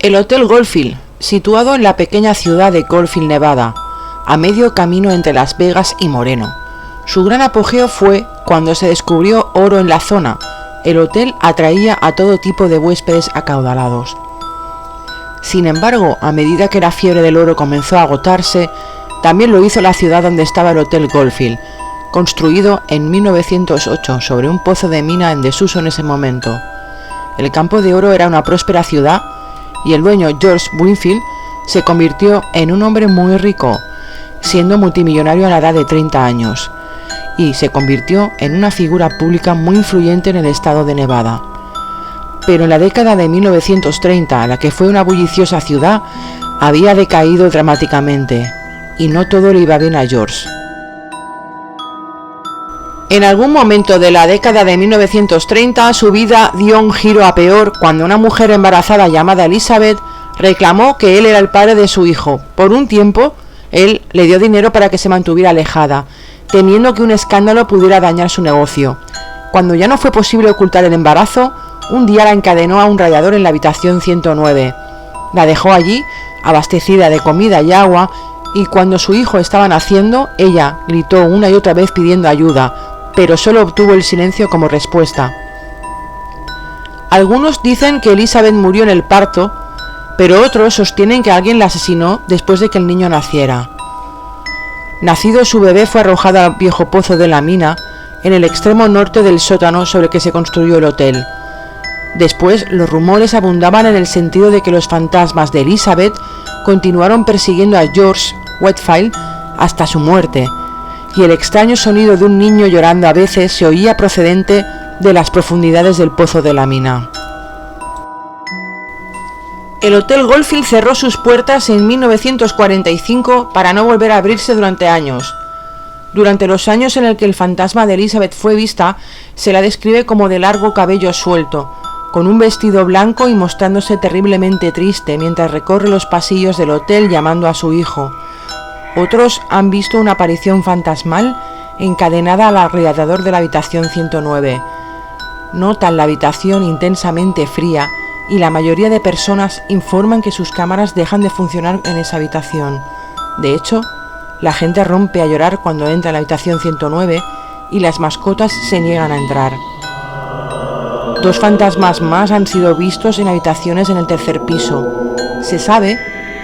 El Hotel Goldfield, situado en la pequeña ciudad de Goldfield, Nevada, a medio camino entre Las Vegas y Moreno. Su gran apogeo fue cuando se descubrió oro en la zona. El hotel atraía a todo tipo de huéspedes acaudalados. Sin embargo, a medida que la fiebre del oro comenzó a agotarse, también lo hizo la ciudad donde estaba el Hotel Goldfield, construido en 1908 sobre un pozo de mina en desuso en ese momento. El campo de oro era una próspera ciudad y el dueño, George Winfield, se convirtió en un hombre muy rico, siendo multimillonario a la edad de 30 años, y se convirtió en una figura pública muy influyente en el estado de Nevada. Pero en la década de 1930, la que fue una bulliciosa ciudad, había decaído dramáticamente, y no todo le iba bien a George. En algún momento de la década de 1930, su vida dio un giro a peor cuando una mujer embarazada llamada Elizabeth reclamó que él era el padre de su hijo. Por un tiempo, él le dio dinero para que se mantuviera alejada, temiendo que un escándalo pudiera dañar su negocio. Cuando ya no fue posible ocultar el embarazo, un día la encadenó a un radiador en la habitación 109. La dejó allí, abastecida de comida y agua, y cuando su hijo estaba naciendo, ella gritó una y otra vez pidiendo ayuda, pero solo obtuvo el silencio como respuesta. Algunos dicen que Elizabeth murió en el parto, pero otros sostienen que alguien la asesinó después de que el niño naciera. Nacido su bebé fue arrojado al viejo pozo de la mina, en el extremo norte del sótano sobre el que se construyó el hotel. Después, los rumores abundaban en el sentido de que los fantasmas de Elizabeth continuaron persiguiendo a George Whitfield hasta su muerte, y el extraño sonido de un niño llorando a veces se oía procedente de las profundidades del pozo de la mina. El Hotel Goldfield cerró sus puertas en 1945 para no volver a abrirse durante años. Durante los años en el que el fantasma de Elizabeth fue vista, se la describe como de largo cabello suelto, con un vestido blanco y mostrándose terriblemente triste mientras recorre los pasillos del hotel llamando a su hijo. Otros han visto una aparición fantasmal encadenada al radiador de la habitación 109. Notan la habitación intensamente fría y la mayoría de personas informan que sus cámaras dejan de funcionar en esa habitación. De hecho, la gente rompe a llorar cuando entra en la habitación 109 y las mascotas se niegan a entrar. 2 fantasmas más han sido vistos en habitaciones en el tercer piso. Se sabe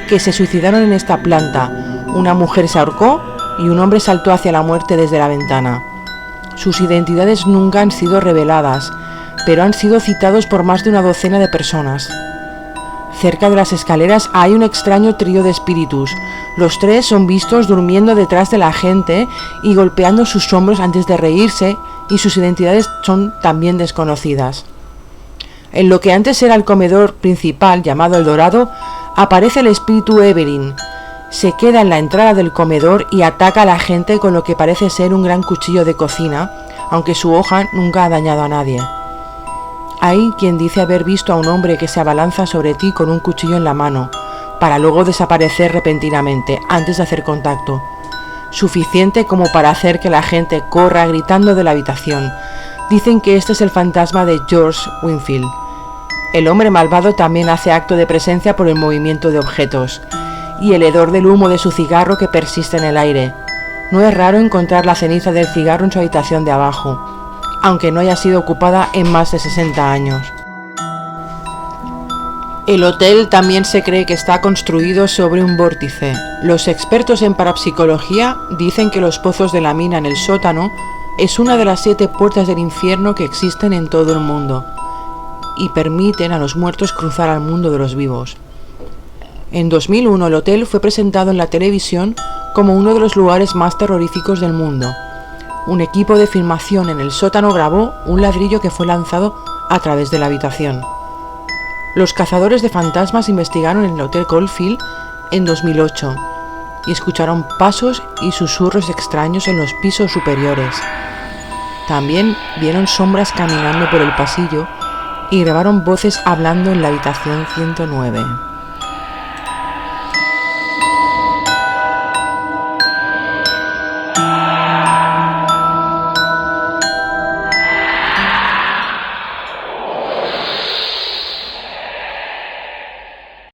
que se suicidaron en esta planta. Una mujer se ahorcó y un hombre saltó hacia la muerte desde la ventana. Sus identidades nunca han sido reveladas, pero han sido citados por más de una docena de personas. Cerca de las escaleras hay un extraño trío de espíritus. Los 3 son vistos durmiendo detrás de la gente y golpeando sus hombros antes de reírse, y sus identidades son también desconocidas. En lo que antes era el comedor principal, llamado El Dorado, aparece el espíritu Evelyn. Se queda en la entrada del comedor y ataca a la gente con lo que parece ser un gran cuchillo de cocina, aunque su hoja nunca ha dañado a nadie. Hay quien dice haber visto a un hombre que se abalanza sobre ti con un cuchillo en la mano, para luego desaparecer repentinamente, antes de hacer contacto. Suficiente como para hacer que la gente corra gritando de la habitación. Dicen que este es el fantasma de George Winfield. El hombre malvado también hace acto de presencia por el movimiento de objetos y el hedor del humo de su cigarro que persiste en el aire. No es raro encontrar la ceniza del cigarro en su habitación de abajo, aunque no haya sido ocupada en más de 60 años. El hotel también se cree que está construido sobre un vórtice. Los expertos en parapsicología dicen que los pozos de la mina en el sótano es una de las 7 puertas del infierno que existen en todo el mundo y permiten a los muertos cruzar al mundo de los vivos. En 2001 el hotel fue presentado en la televisión como uno de los lugares más terroríficos del mundo. Un equipo de filmación en el sótano grabó un ladrillo que fue lanzado a través de la habitación. Los cazadores de fantasmas investigaron el Hotel Goldfield en 2008 y escucharon pasos y susurros extraños en los pisos superiores. También vieron sombras caminando por el pasillo y grabaron voces hablando en la habitación 109.